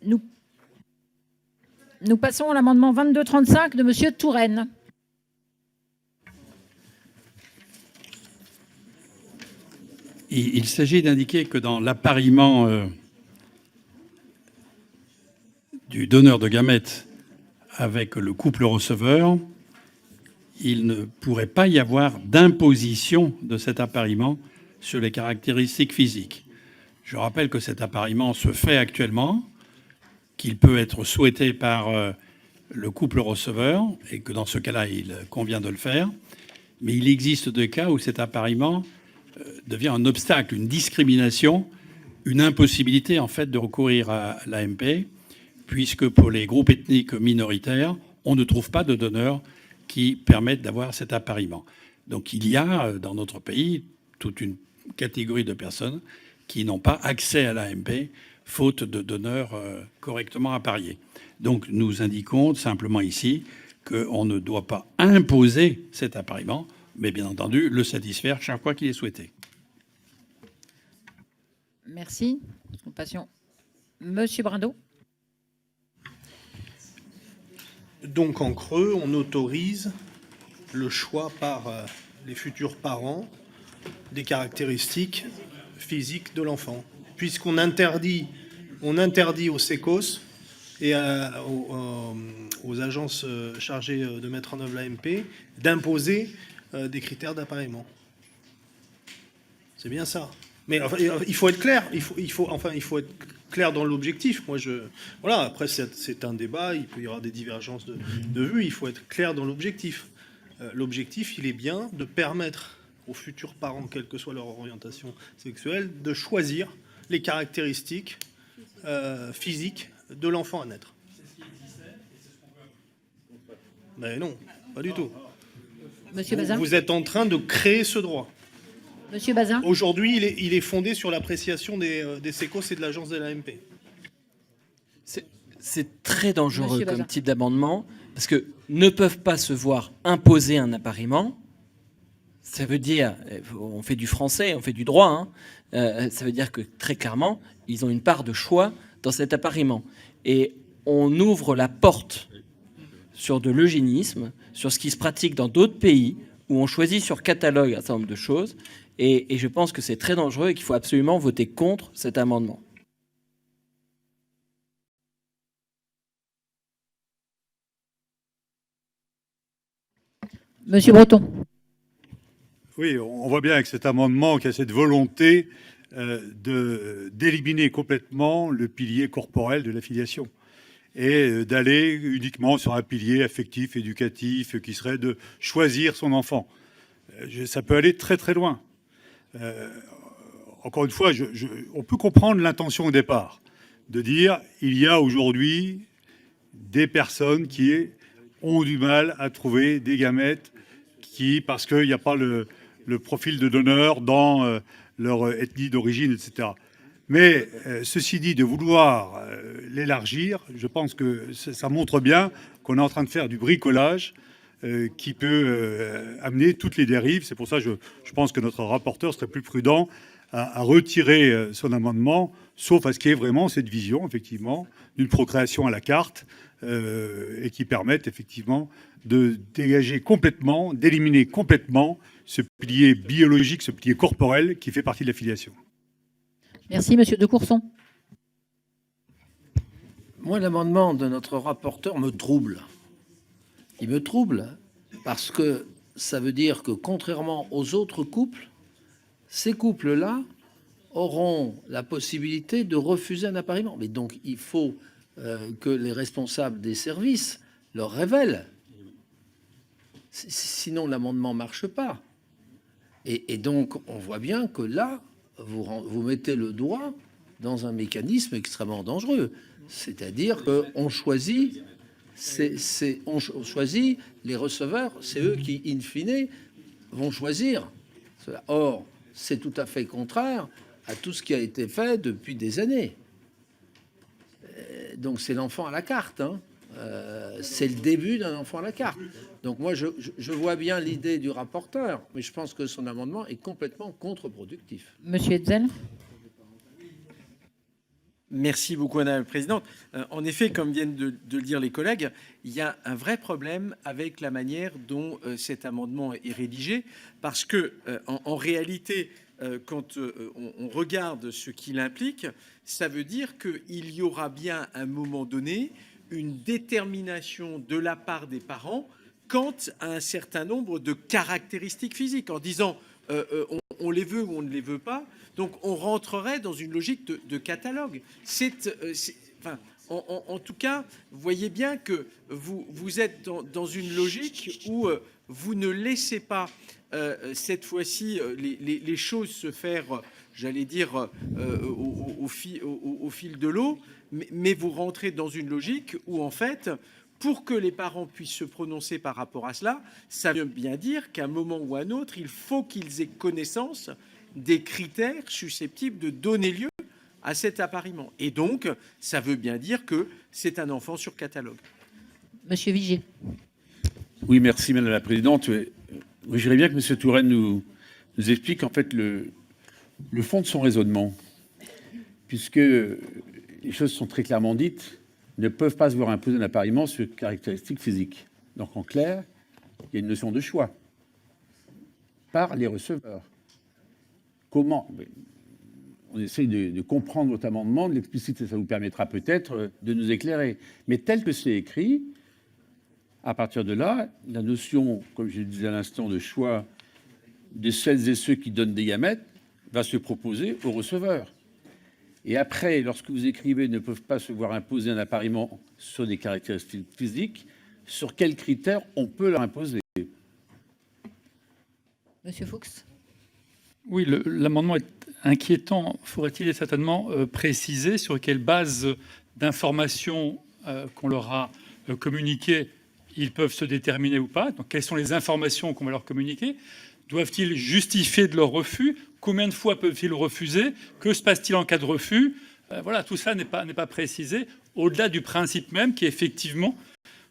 Nous passons à l'amendement 2235 de Monsieur Touraine. Il s'agit d'indiquer que dans l'appariement du donneur de gamètes avec le couple receveur, il ne pourrait pas y avoir d'imposition de cet appariement sur les caractéristiques physiques. Je rappelle que cet appariement se fait actuellement, qu'il peut être souhaité par le couple receveur et que dans ce cas-là, il convient de le faire. Mais il existe des cas où cet appariement devient un obstacle, une discrimination, une impossibilité en fait de recourir à l'AMP, puisque pour les groupes ethniques minoritaires, on ne trouve pas de donneurs qui permettent d'avoir cet appariement. Donc il y a dans notre pays toute une catégorie de personnes qui n'ont pas accès à l'AMP, faute de donneurs correctement appariés. Donc nous indiquons simplement ici qu'on ne doit pas imposer cet appariement, mais bien entendu le satisfaire chaque fois qu'il est souhaité. Merci. Nous passions. Monsieur Brindot. Donc en creux, on autorise le choix par les futurs parents des caractéristiques physiques de l'enfant, puisqu'on interdit aux sécos et aux agences chargées de mettre en œuvre l'AMP d'imposer des critères d'appariement. C'est bien ça. Mais enfin, il faut être clair. Il faut être clair dans l'objectif. Voilà. Après, c'est un débat. Il peut y avoir des divergences de vues. Il faut être clair dans l'objectif. L'objectif, il est bien de permettre aux futurs parents, quelle que soit leur orientation sexuelle, de choisir les caractéristiques physiques de l'enfant à naître. Mais non, pas du tout. Monsieur Bazin. Vous êtes en train de créer ce droit. Monsieur Bazin. Aujourd'hui, il est fondé sur l'appréciation des sécos et de l'agence de l'AMP. C'est très dangereux comme type d'amendement, parce que ne peuvent pas se voir imposer un appariement. Ça veut dire, on fait du français, on fait du droit, hein, ça veut dire que très clairement, ils ont une part de choix dans cet appariement. Et on ouvre la porte sur de l'eugénisme, sur ce qui se pratique dans d'autres pays, où on choisit sur catalogue un certain nombre de choses. Et je pense que c'est très dangereux et qu'il faut absolument voter contre cet amendement. Monsieur Breton. Oui, on voit bien avec cet amendement qu'il y a cette volonté d'éliminer complètement le pilier corporel de la filiation et d'aller uniquement sur un pilier affectif, éducatif, qui serait de choisir son enfant. Ça peut aller très très loin. Encore une fois, on peut comprendre l'intention au départ, de dire il y a aujourd'hui des personnes qui ont du mal à trouver des gamètes parce qu'il n'y a pas le profil de donneur dans leur ethnie d'origine, etc. Mais ceci dit, de vouloir l'élargir, je pense que ça montre bien qu'on est en train de faire du bricolage qui peut amener toutes les dérives. C'est pour ça que je pense que notre rapporteur serait plus prudent à retirer son amendement, sauf à ce qu'il y ait vraiment cette vision, effectivement, d'une procréation à la carte et qui permette, effectivement, de dégager complètement, d'éliminer complètement ce pilier biologique, ce pilier corporel qui fait partie de la filiation. Merci, monsieur de Courson. Moi, l'amendement de notre rapporteur me trouble. Il me trouble parce que ça veut dire que, contrairement aux autres couples, ces couples-là auront la possibilité de refuser un appariement. Mais donc, il faut que les responsables des services leur révèlent. Sinon, l'amendement ne marche pas. Et donc, on voit bien que là, vous mettez le doigt dans un mécanisme extrêmement dangereux. C'est-à-dire qu'on choisit, on choisit les receveurs, c'est eux qui, in fine, vont choisir cela. Or, c'est tout à fait contraire à tout ce qui a été fait depuis des années. Donc, c'est l'enfant à la carte, hein. C'est le début d'un enfant à la carte. Donc moi, je vois bien l'idée du rapporteur, mais je pense que son amendement est complètement contre-productif. Monsieur Hetzel. Merci beaucoup, Madame la Présidente. En effet, comme viennent de le dire les collègues, il y a un vrai problème avec la manière dont cet amendement est rédigé, parce que en réalité, quand on regarde ce qu'il implique, ça veut dire qu'il y aura bien à un moment donné une détermination de la part des parents quant à un certain nombre de caractéristiques physiques, en disant on les veut ou on ne les veut pas. Donc on rentrerait dans une logique de catalogue. En tout cas, vous voyez bien que vous êtes dans une logique où vous ne laissez pas cette fois-ci les choses se faire, j'allais dire, au fil de l'eau, mais vous rentrez dans une logique où en fait, pour que les parents puissent se prononcer par rapport à cela, ça veut bien dire qu'à un moment ou à un autre, il faut qu'ils aient connaissance des critères susceptibles de donner lieu à cet appariement. Et donc, ça veut bien dire que c'est un enfant sur catalogue. Monsieur Vigier. Oui, merci Madame la Présidente. Oui, je voudrais bien que M. Touraine nous explique en fait le fond de son raisonnement, puisque les choses sont très clairement dites, ne peuvent pas se voir imposer un appariement sur caractéristiques physiques. Donc en clair, il y a une notion de choix par les receveurs. Comment on essaye de comprendre votre amendement, de l'expliciter, ça vous permettra peut-être de nous éclairer. Mais tel que c'est écrit, à partir de là, la notion, comme je le disais à l'instant, de choix de celles et ceux qui donnent des gamètes va se proposer aux receveurs. Et après, lorsque vous écrivez ne peuvent pas se voir imposer un appariement sur des caractéristiques physiques, sur quels critères on peut leur imposer? Monsieur Fuchs. Oui, l'amendement est inquiétant. Faudrait-il certainement préciser sur quelle base d'informations qu'on leur a communiquées ils peuvent se déterminer ou pas? Donc, quelles sont les informations qu'on va leur communiquer? Doivent-ils justifier de leur refus? Combien de fois peuvent-ils refuser? Que se passe-t-il en cas de refus? Voilà, tout ça n'est pas précisé, au-delà du principe même qui, effectivement,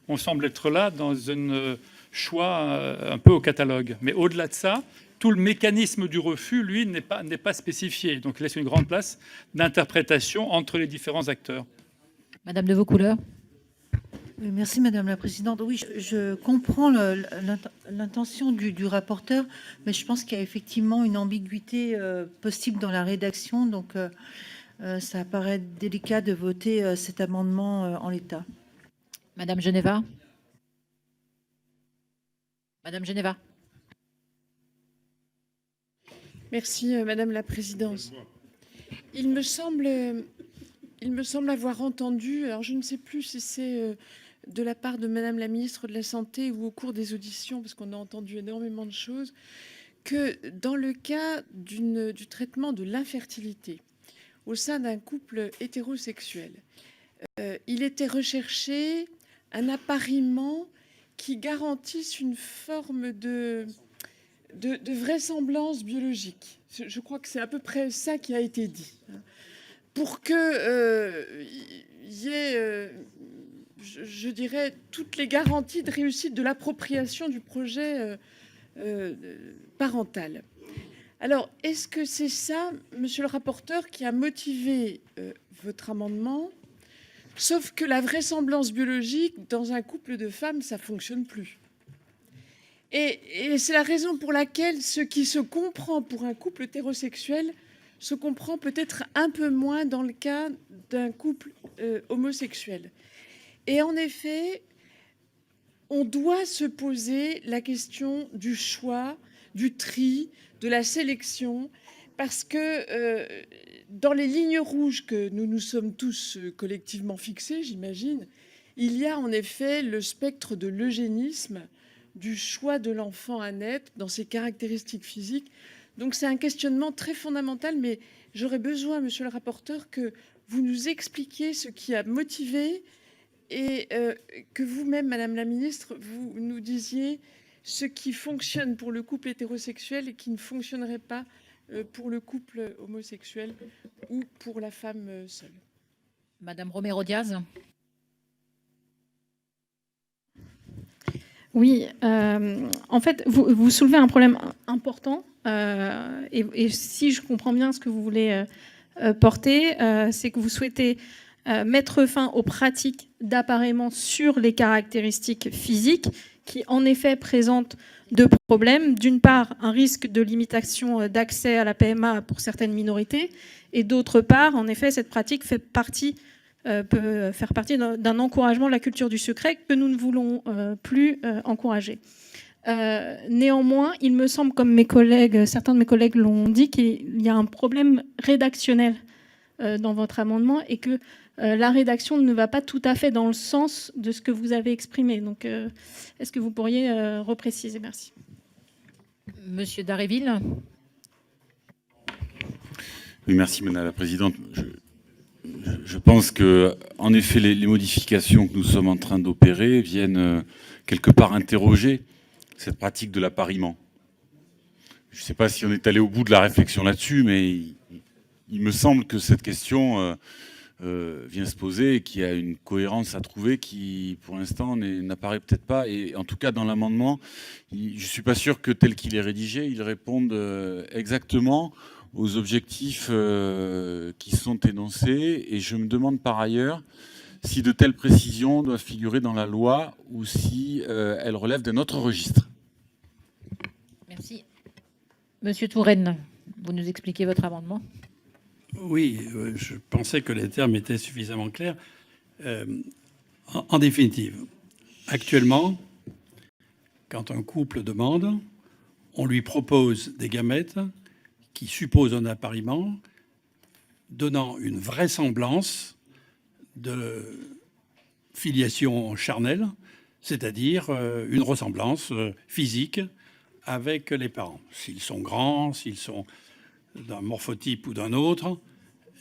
on semble être là dans un choix un peu au catalogue. Mais au-delà de ça, tout le mécanisme du refus, lui, n'est pas spécifié. Donc, il laisse une grande place d'interprétation entre les différents acteurs. Madame de Vaucouleurs. Oui, merci Madame la Présidente. Oui, je comprends l'intention du rapporteur, mais je pense qu'il y a effectivement une ambiguïté possible dans la rédaction. Donc, ça paraît délicat de voter cet amendement en l'état. Madame Geneva. Madame Geneva. Merci Madame la Présidente. Il me semble avoir entendu, alors je ne sais plus si c'est de la part de Madame la Ministre de la Santé ou au cours des auditions, parce qu'on a entendu énormément de choses, que dans le cas du traitement de l'infertilité au sein d'un couple hétérosexuel, il était recherché un appariement qui garantisse une forme de vraisemblance biologique. Je crois que c'est à peu près ça qui a été dit. Pour que y ait, je dirais, toutes les garanties de réussite de l'appropriation du projet parental. Alors, est-ce que c'est ça, monsieur le rapporteur, qui a motivé votre amendement? Sauf que la vraisemblance biologique, dans un couple de femmes, ça ne fonctionne plus. Et c'est la raison pour laquelle ce qui se comprend pour un couple hétérosexuel se comprend peut-être un peu moins dans le cas d'un couple homosexuel. Et en effet, on doit se poser la question du choix, du tri, de la sélection, parce que dans les lignes rouges que nous nous sommes tous collectivement fixées, j'imagine, il y a en effet le spectre de l'eugénisme, du choix de l'enfant à naître dans ses caractéristiques physiques. Donc c'est un questionnement très fondamental, mais j'aurais besoin, monsieur le rapporteur, que vous nous expliquiez ce qui a motivé et que vous-même, madame la ministre, vous nous disiez ce qui fonctionne pour le couple hétérosexuel et qui ne fonctionnerait pas pour le couple homosexuel ou pour la femme seule. Madame Romero-Diaz. Oui, en fait, vous soulevez un problème important. Et si je comprends bien ce que vous voulez portée, c'est que vous souhaitez mettre fin aux pratiques d'appareillement sur les caractéristiques physiques qui, en effet, présentent deux problèmes. D'une part, un risque de limitation d'accès à la PMA pour certaines minorités, et d'autre part, en effet, cette pratique peut faire partie d'un encouragement de la culture du secret que nous ne voulons plus encourager. Néanmoins, il me semble, comme certains de mes collègues l'ont dit, qu'il y a un problème rédactionnel dans votre amendement et que la rédaction ne va pas tout à fait dans le sens de ce que vous avez exprimé. Donc, est-ce que vous pourriez repréciser? Merci. Monsieur Dharréville. Oui, merci Madame la Présidente. Je pense que, en effet, les modifications que nous sommes en train d'opérer viennent quelque part interroger cette pratique de l'appariement. Je ne sais pas si on est allé au bout de la réflexion là-dessus, mais il me semble que cette question vient se poser et qu'il y a une cohérence à trouver qui, pour l'instant, n'apparaît peut-être pas. Et en tout cas, dans l'amendement, je ne suis pas sûr que tel qu'il est rédigé, il réponde exactement aux objectifs qui sont énoncés. Et je me demande par ailleurs si de telles précisions doivent figurer dans la loi ou si elles relèvent d'un autre registre. Merci. Monsieur Touraine, vous nous expliquez votre amendement? Oui, je pensais que les termes étaient suffisamment clairs. En définitive, actuellement, quand un couple demande, on lui propose des gamètes qui supposent un appariement donnant une vraisemblance de filiation charnelle, c'est-à-dire une ressemblance physique avec les parents. S'ils sont grands, s'ils sont d'un morphotype ou d'un autre,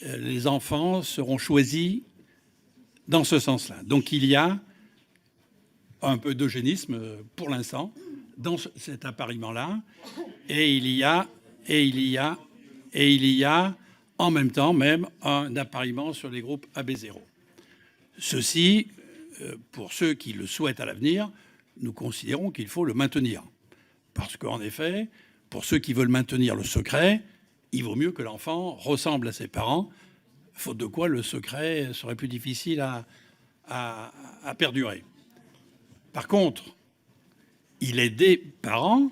les enfants seront choisis dans ce sens-là. Donc il y a un peu d'eugénisme pour l'instant dans cet appariement-là, et il y a en même temps même un appariement sur les groupes AB0. Ceci, pour ceux qui le souhaitent à l'avenir, nous considérons qu'il faut le maintenir. Parce qu'en effet, pour ceux qui veulent maintenir le secret, il vaut mieux que l'enfant ressemble à ses parents, faute de quoi le secret serait plus difficile à perdurer. Par contre, il est des parents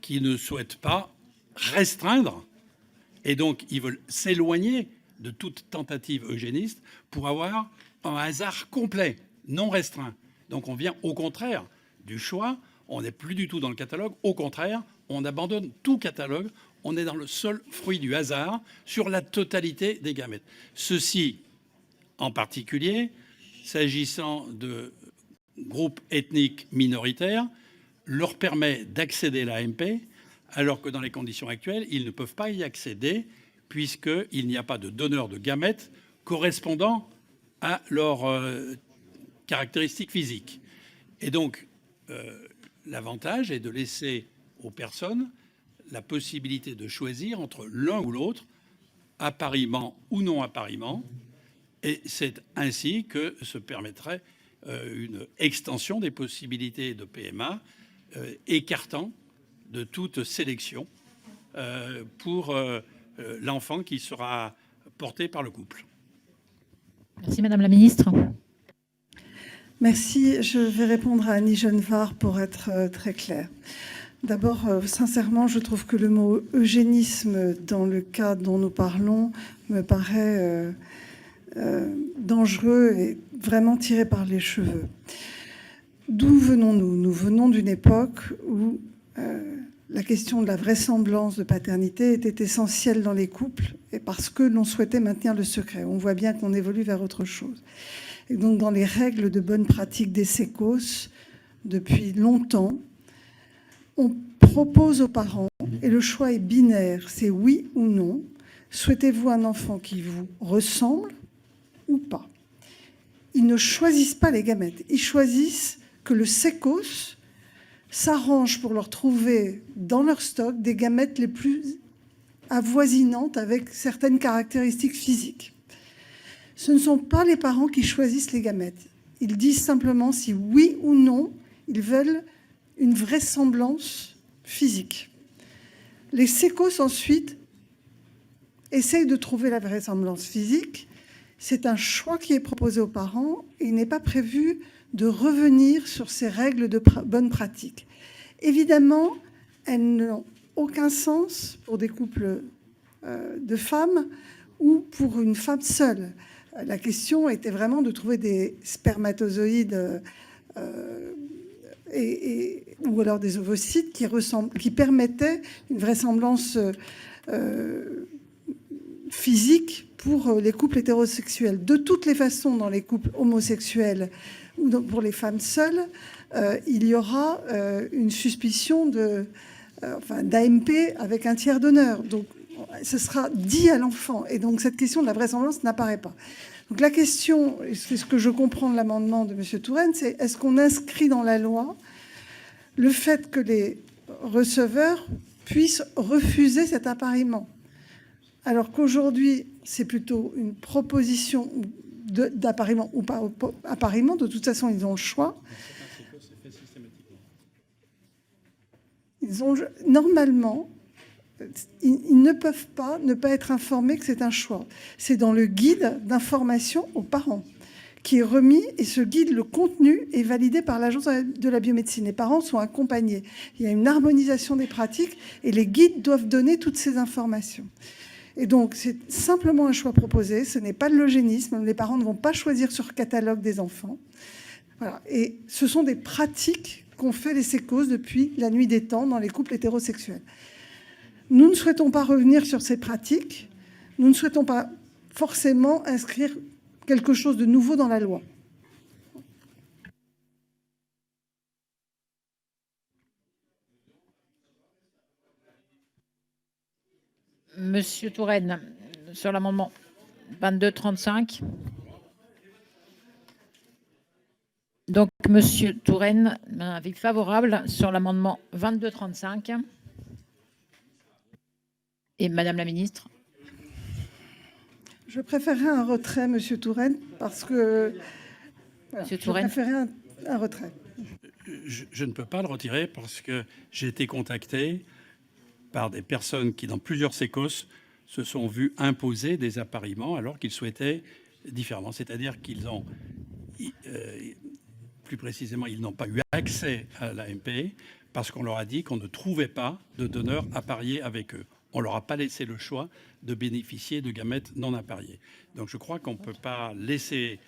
qui ne souhaitent pas restreindre, et donc ils veulent s'éloigner de toute tentative eugéniste pour avoir un hasard complet, non restreint. Donc on vient au contraire du choix, on n'est plus du tout dans le catalogue, au contraire, on abandonne tout catalogue, on est dans le seul fruit du hasard sur la totalité des gamètes. Ceci, en particulier, s'agissant de groupes ethniques minoritaires, leur permet d'accéder à l'AMP, alors que dans les conditions actuelles, ils ne peuvent pas y accéder, puisqu'il n'y a pas de donneur de gamètes correspondant à leurs caractéristiques physiques. Et donc, l'avantage est de laisser aux personnes la possibilité de choisir entre l'un ou l'autre, appariement ou non appariement, et c'est ainsi que se permettrait une extension des possibilités de PMA, écartant de toute sélection pour l'enfant qui sera porté par le couple. Merci Madame la Ministre. Merci. Je vais répondre à Annie Genevard pour être très claire. D'abord, sincèrement, je trouve que le mot eugénisme, dans le cas dont nous parlons, me paraît dangereux et vraiment tiré par les cheveux. D'où venons-nous? Nous venons d'une époque où la question de la vraisemblance de paternité était essentielle dans les couples, et parce que l'on souhaitait maintenir le secret. On voit bien qu'on évolue vers autre chose. Et donc, dans les règles de bonne pratique des sécos, depuis longtemps, on propose aux parents, et le choix est binaire, c'est oui ou non. Souhaitez-vous un enfant qui vous ressemble ou pas? Ils ne choisissent pas les gamètes. Ils choisissent que le sécos s'arrange pour leur trouver dans leur stock des gamètes les plus avoisinantes avec certaines caractéristiques physiques. Ce ne sont pas les parents qui choisissent les gamètes. Ils disent simplement si oui ou non ils veulent une vraisemblance physique. Les sécos ensuite essaye de trouver la vraisemblance physique. C'est un choix qui est proposé aux parents et il n'est pas prévu de revenir sur ces règles de bonne pratique. Évidemment, elles n'ont aucun sens pour des couples de femmes ou pour une femme seule. La question était vraiment de trouver des spermatozoïdes ou alors des ovocytes qui permettaient une vraisemblance physique pour les couples hétérosexuels. De toutes les façons, dans les couples homosexuels ou pour les femmes seules, il y aura une suspicion d'AMP avec un tiers donneur. Donc, ce sera dit à l'enfant. Et donc, cette question de la vraisemblance n'apparaît pas. Donc, la question, et c'est ce que je comprends de l'amendement de M. Touraine, c'est est-ce qu'on inscrit dans la loi le fait que les receveurs puissent refuser cet appariement, alors qu'aujourd'hui, c'est plutôt une proposition d'appariement ou pas appariement. De toute façon, ils ont le choix. Normalement, ils ne peuvent pas ne pas être informés que c'est un choix. C'est dans le guide d'information aux parents qui est remis, et ce guide, le contenu, est validé par l'Agence de la biomédecine. Les parents sont accompagnés. Il y a une harmonisation des pratiques et les guides doivent donner toutes ces informations. Et donc, c'est simplement un choix proposé. Ce n'est pas de l'eugénisme. Les parents ne vont pas choisir sur catalogue des enfants. Voilà. Et ce sont des pratiques qu'ont fait les sécos depuis la nuit des temps dans les couples hétérosexuels. Nous ne souhaitons pas revenir sur ces pratiques. Nous ne souhaitons pas forcément inscrire quelque chose de nouveau dans la loi. Monsieur Touraine, sur l'amendement 2235. Donc, Monsieur Touraine, un avis favorable sur l'amendement 2235. Et Madame la Ministre? Je préférerais un retrait, Monsieur Touraine, parce que... Monsieur Touraine. Je préférerais un retrait. Je ne peux pas le retirer parce que j'ai été contacté par des personnes qui, dans plusieurs sécos, se sont vues imposer des appariements alors qu'ils souhaitaient différemment. C'est-à-dire qu'ils ont, plus précisément, ils n'ont pas eu accès à l'AMP parce qu'on leur a dit qu'on ne trouvait pas de donneurs appariés avec eux. On ne leur a pas laissé le choix de bénéficier de gamètes non appariés. Donc je crois qu'on ne peut pas laisser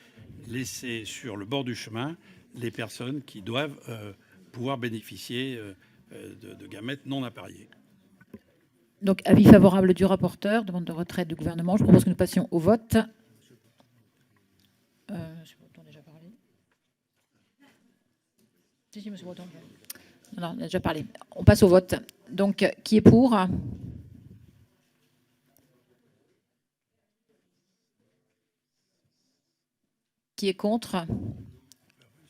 sur le bord du chemin les personnes qui doivent pouvoir bénéficier de gamètes non appariés. Donc, avis favorable du rapporteur, demande de retrait du gouvernement. Je propose que nous passions au vote. Monsieur Breton a déjà parlé. Si, Monsieur Breton. Non, on a déjà parlé. On passe au vote. Donc, qui est pour? Qui est contre?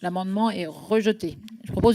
L'amendement est rejeté. Je propose